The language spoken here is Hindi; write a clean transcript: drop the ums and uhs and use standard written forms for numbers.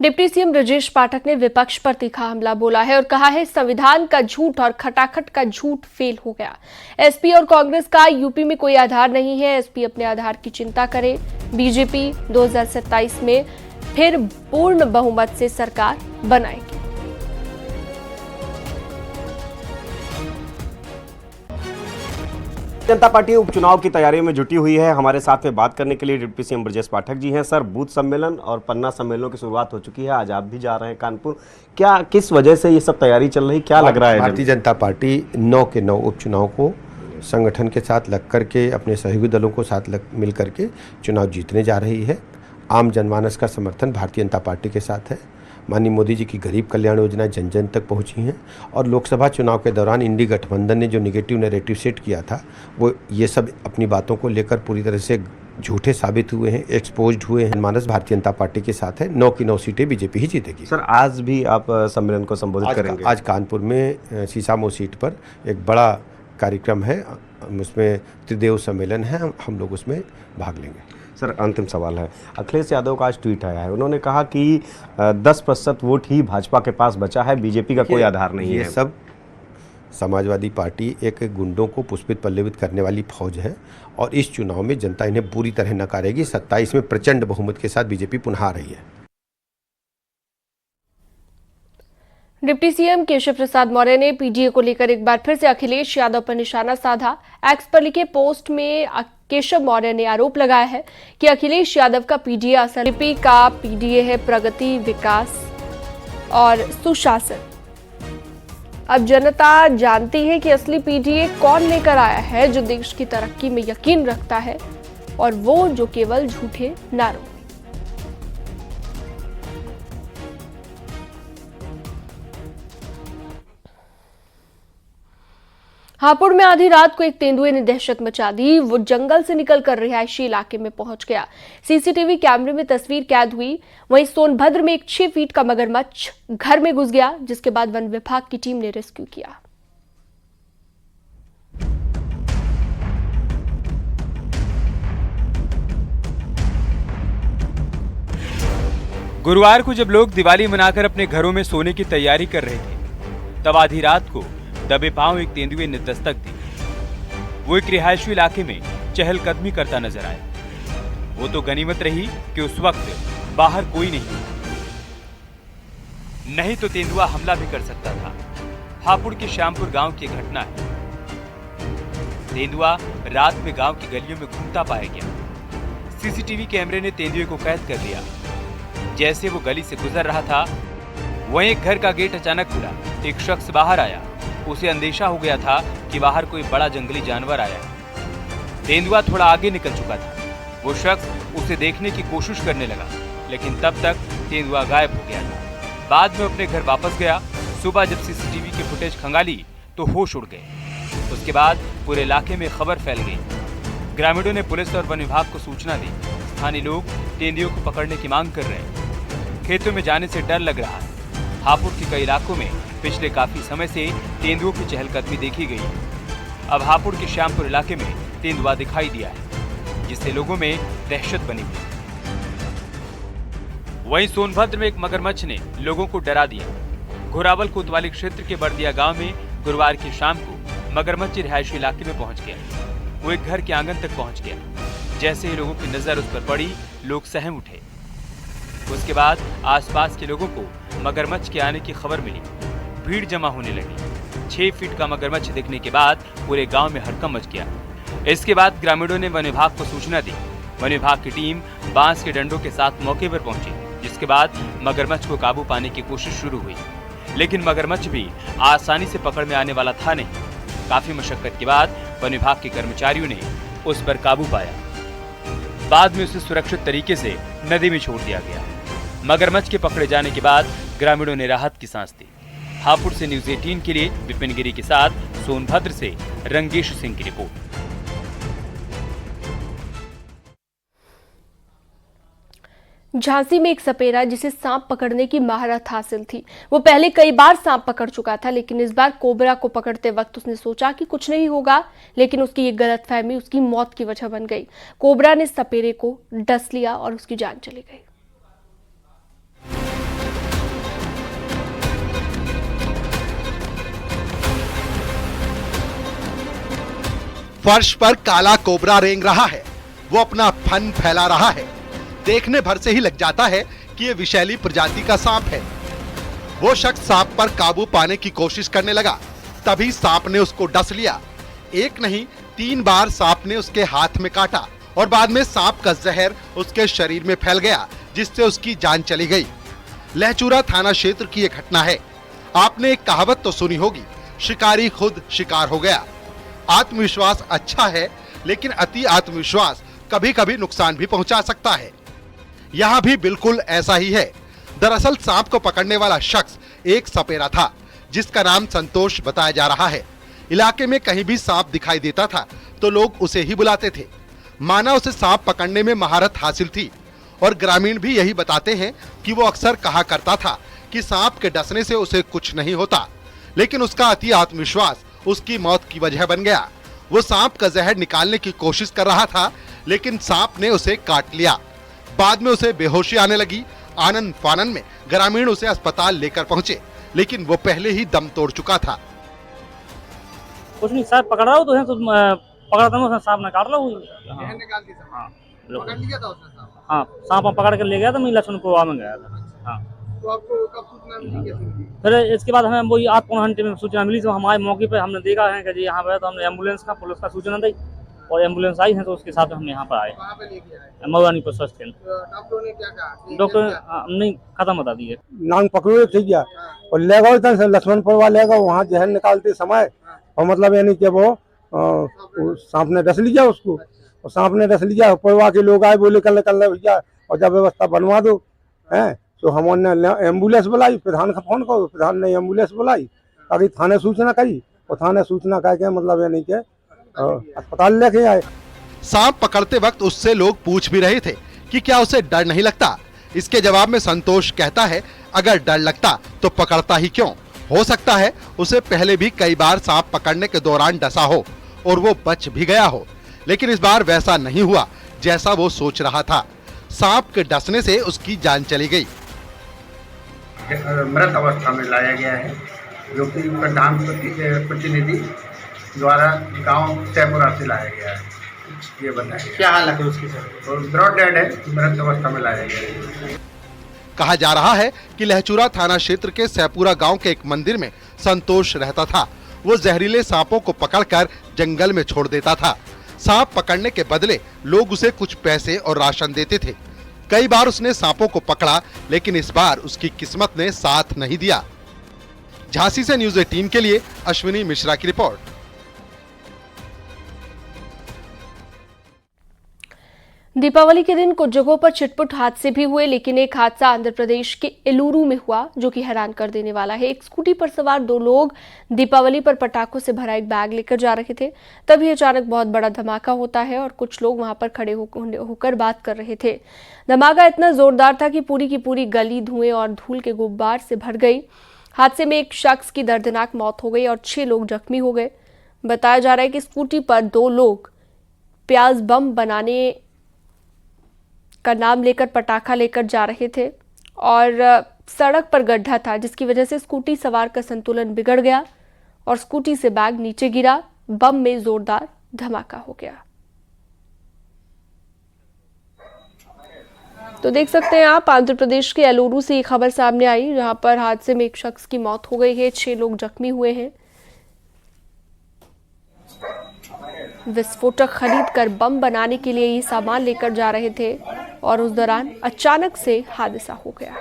डिप्टी सीएम ब्रजेश पाठक ने विपक्ष पर तीखा हमला बोला है और कहा है संविधान का झूठ और खटाखट का झूठ फेल हो गया। एसपी और कांग्रेस का यूपी में कोई आधार नहीं है। एसपी अपने आधार की चिंता करे। बीजेपी 2027 में फिर पूर्ण बहुमत से सरकार बनाएगी। जनता पार्टी उपचुनाव की तैयारी में जुटी हुई है। हमारे साथ में बात करने के लिए डिप्टी सीएम ब्रजेश पाठक जी हैं। सर, बूथ सम्मेलन और पन्ना सम्मेलनों की शुरुआत हो चुकी है। आज आप भी जा रहे हैं कानपुर। क्या किस वजह से ये सब तैयारी चल रही, क्या लग रहा है? भारतीय जनता पार्टी 9 के 9 उपचुनाव को संगठन के साथ लग करके, अपने सहयोगी दलों को साथ मिल करके चुनाव जीतने जा रही है। आम जनमानस का समर्थन भारतीय जनता पार्टी के साथ है। माननीय मोदी जी की गरीब कल्याण योजना जन जन तक पहुंची हैं और लोकसभा चुनाव के दौरान इंडी गठबंधन ने जो निगेटिव नैरेटिव सेट किया था, वो ये सब अपनी बातों को लेकर पूरी तरह से झूठे साबित हुए हैं, एक्सपोज्ड हुए हैं। मानस भारतीय जनता पार्टी के साथ है। 9 की 9 सीटें बीजेपी ही जीतेगी। सर, आज भी आप सम्मेलन को संबोधित करेंगे? आज कानपुर में सीसामो सीट पर एक बड़ा कार्यक्रम है, उसमें त्रिदेव सम्मेलन है। हम लोग उसमें भाग लेंगे। सर, अंतिम सवाल है। अखिलेश यादव का आज ट्वीट आया है। उन्होंने कहा कि 10% वोट ही भाजपा के पास बचा है, बीजेपी का कोई आधार नहीं है। ये सब समाजवादी पार्टी एक गुंडों को पुष्पित पल्लवित करने वाली फौज है और इस चुनाव में जनता इन्हें पूरी तरह नकारेगी। 27 में प्रचंड बहुमत के साथ बीजेपी पुनः आ रही है। डिप्टी सीएम केशव प्रसाद मौर्य ने पीडीए को लेकर एक बार फिर से अखिलेश यादव पर निशाना साधा। एक्स पर लिखे पोस्ट में केशव मौर्य ने आरोप लगाया है कि अखिलेश यादव का पीडीए असल का पीडीए है प्रगति, विकास और सुशासन। अब जनता जानती है कि असली पीडीए कौन लेकर आया है, जो देश की तरक्की में यकीन रखता है और वो जो केवल झूठे नारों। हापुड़ में आधी रात को एक तेंदुए ने दहशत मचा दी। वो जंगल से निकलकर रिहायशी इलाके में पहुंच गया। सीसीटीवी कैमरे में तस्वीर कैद हुई। वहीं सोनभद्र में एक 6 फीट का मगरमच्छ घर में घुस गया, जिसके बाद वन विभाग की टीम ने रेस्क्यू किया। गुरुवार को जब लोग दिवाली मनाकर अपने घरों में सोने की तैयारी कर रहे थे, तब आधी रात को दबे पांव एक तेंदुए ने दस्तक दी। वो एक रिहायशी इलाके में चहलकदमी करता नजर आया। वो तो गनीमत रही कि उस वक्त बाहर कोई नहीं तो तेंदुआ हमला भी कर सकता था। हापुड़ के श्यामपुर गांव की घटना है। तेंदुआ रात में गांव की गलियों में घूमता पाया गया। सीसीटीवी कैमरे ने तेंदुए को कैद कर लिया। जैसे वो गली से गुजर रहा था, वहीं एक घर का गेट अचानक खुला। एक शख्स बाहर आया। उसे अंदेशा हो गया था कि बाहर कोई बड़ा जंगली जानवर आया है। तेंदुआ थोड़ा आगे निकल चुका था। वो शख्स उसे देखने की कोशिश करने लगा, लेकिन तब तक तेंदुआ गायब हो गया था। बाद में अपने घर वापस गया। सुबह जब सीसीटीवी की फुटेज खंगाली तो होश उड़ गए। उसके बाद पूरे इलाके में खबर फैल गई। ग्रामीणों ने पुलिस और वन विभाग को सूचना दी। स्थानीय लोग तेंदुओं को पकड़ने की मांग कर रहे हैं। खेतों में जाने से डर लग रहा है। हापुड़ के कई इलाकों में पिछले काफी समय से तेंदुओं की चहलकदमी देखी गई है। अब हापुड़ के श्यामपुर इलाके में तेंदुआ दिखाई दिया है, जिससे लोगों में दहशत बनी हुई। वहीं सोनभद्र में एक मगरमच्छ ने लोगों को डरा दिया। घोरावल कोतवाली क्षेत्र के बरदिया गांव में गुरुवार की शाम को मगरमच्छ रिहायशी इलाके में पहुंच गया। वो एक घर के आंगन तक पहुंच गया। जैसे ही लोगों की नजर उस पर पड़ी, लोग सहम उठे। उसके बाद आसपास के लोगों को मगरमच्छ के आने की खबर मिली। भीड़ जमा होने लगी। 6 फीट का मगरमच्छ देखने के बाद पूरे गांव में हड़कंप मच गया। इसके बाद ग्रामीणों ने वन विभाग को सूचना दी। वन विभाग की टीम बांस के डंडों के साथ मौके पर पहुंची, जिसके बाद मगरमच्छ को काबू पाने की कोशिश शुरू हुई। लेकिन मगरमच्छ भी आसानी से पकड़ में आने वाला था नहीं। काफी मशक्कत के बाद वन विभाग के कर्मचारियों ने उस पर काबू पाया। बाद में उसे सुरक्षित तरीके से नदी में छोड़ दिया गया। मगरमच्छ के पकड़े जाने के बाद ग्रामीणों ने राहत की सांस ली। हापुड़ से न्यूज़ 18 के लिए विपिन गिरी के साथ सोनभद्र से रंगेश सिंह की रिपोर्ट। झांसी में एक सपेरा जिसे सांप पकड़ने की महारत हासिल थी। वो पहले कई बार सांप पकड़ चुका था, लेकिन इस बार कोबरा को पकड़ते वक्त उसने सोचा कि कुछ नहीं होगा, लेकिन उसकी ये गलतफहमी उसकी मौत की वजह बन गई। कोबरा ने सपेरे को डस लिया और उसकी जान चली गई। फर्श पर काला कोबरा रेंग रहा है। वो अपना फन फैला रहा है। देखने भर से ही लग जाता है कि ये विषैली प्रजाति का सांप है। वो शख्स सांप पर काबू पाने की कोशिश करने लगा, तभी सांप ने उसको डस लिया। एक नहीं 3 बार सांप ने उसके हाथ में काटा और बाद में सांप का जहर उसके शरीर में फैल गया, जिससे उसकी जान चली गई। लहचूरा थाना क्षेत्र की एक घटना है। आपने एक कहावत तो सुनी होगी, शिकारी खुद शिकार हो गया। आत्मविश्वास अच्छा है, लेकिन अति आत्मविश्वास कभी कभी नुकसान भी पहुंचा सकता है। यहाँ भी बिल्कुल ऐसा ही है। दरअसल सांप को पकड़ने वाला शख्स एक सपेरा था, जिसका नाम संतोष बताया जा रहा है। इलाके में कहीं भी सांप दिखाई देता था तो लोग उसे ही बुलाते थे। माना उसे सांप पकड़ने में महारत हासिल थी और ग्रामीण भी यही बताते हैं कि वो अक्सर कहा करता था कि सांप के डसने से उसे कुछ नहीं होता, लेकिन उसका अति आत्मविश्वास उसकी मौत की वजह बन गया। वो सांप का जहर निकालने की कोशिश कर रहा था, लेकिन सांप ने उसे काट लिया। बाद में उसे बेहोशी आने लगी। आनंद फानन में ग्रामीण उसे अस्पताल लेकर पहुंचे, लेकिन वो पहले ही दम तोड़ चुका था। कुछ नहीं सर, पकड़ रहा हूँ तो पकड़ता हूँ, सांप ने काट लो। हाँ, सांप पकड़ कर ले गया था, मैं लक्ष्मण कुआ में गया था। हाँ, तो आपको कब सूचना मिली कैसे मिली? फिर इसके बाद हमें वही 8-9 घंटे में सूचना मिली। तो हमारे मौके पे हमने देखा है कि जी यहाँ पे, तो हमने एम्बुलेंस का पुलिस का सूचना दी और एम्बुलेंस आई है, तो उसके साथ हम यहाँ पर आए। कहाँ पे लेके आए? मऊरानी पर स्वास्थ्य केंद्र। तो डॉक्टरों ने क्या कहा? डॉक्टर नहीं खत्म बता दिए। नांग पकड़ो ठीक गया और ले गए तन से लक्ष्मणपुर वाले का वहाँ जहर निकालते समय, और मतलब यानी कि वो सांप ने डस लिया उसको, और सांप ने डस लिया। परिवार के लोग आए, बोले कल भैया और जब व्यवस्था बनवा दो हैं। तो हमने एम्बुलेंस बुलाई, प्रधान का फोन करो, प्रधान ने एम्बुलेंस बुलाई, ताकि थाने सूचना करी और थाने सूचना करके मतलब यानी कि अस्पताल लेके आए। सांप पकड़ते वक्त उससे लोग पूछ भी रहे थे कि क्या उसे डर नहीं लगता। इसके जवाब में संतोष कहता है, अगर डर लगता तो पकड़ता ही क्यों। हो सकता है उसे पहले भी कई बार सांप पकड़ने के दौरान डसा हो और वो बच भी गया हो, लेकिन इस बार वैसा नहीं हुआ जैसा वो सोच रहा था। सांप के डसने से उसकी जान चली गई। मृत अवस्था में लाया गया है, जो कि प्रधान प्रतिनिधि द्वारा गांव सैपुरा से लाया गया है। ये बताया क्या हालत है उसकी सर? और ब्रॉड डेड है, मृत अवस्था में लाया गया है। कहा जा रहा है कि लहचूरा थाना क्षेत्र के सैपुरा गांव के एक मंदिर में संतोष रहता था। वो जहरीले सांपों को पकड़कर जंगल में छोड़ देता था। सांप पकड़ने के बदले लोग उसे कुछ पैसे और राशन देते थे। कई बार उसने सांपों को पकड़ा, लेकिन इस बार उसकी किस्मत ने साथ नहीं दिया। झांसी से न्यूज़ 18 के लिए अश्विनी मिश्रा की रिपोर्ट। दीपावली के दिन कुछ जगहों पर छिटपुट हादसे भी हुए, लेकिन एक हादसा आंध्र प्रदेश के एलूरू में हुआ जो कि हैरान कर देने वाला है। एक स्कूटी पर सवार 2 लोग दीपावली पर पटाखों से भरा एक बैग लेकर जा रहे थे, तभी अचानक बहुत बड़ा धमाका होता है और कुछ लोग वहां पर खड़े होकर बात कर रहे थे। धमाका इतना जोरदार था कि पूरी की पूरी गली धुएं और धूल के गुब्बार से भर गई। हादसे में एक शख्स की दर्दनाक मौत हो गई और 6 लोग जख्मी हो गए। बताया जा रहा है कि स्कूटी पर 2 लोग प्याज बम बनाने का नाम लेकर पटाखा लेकर जा रहे थे और सड़क पर गड्ढा था, जिसकी वजह से स्कूटी सवार का संतुलन बिगड़ गया और स्कूटी से बैग नीचे गिरा। बम में जोरदार धमाका हो गया। तो देख सकते हैं आप, आंध्र प्रदेश के एलूरू से ये खबर सामने आई, जहां पर हादसे में एक शख्स की मौत हो गई है, 6 लोग जख्मी हुए हैं। विस्फोटक खरीद कर बम बनाने के लिए ये सामान लेकर जा रहे थे और उस दौरान अचानक से हादसा हो गया।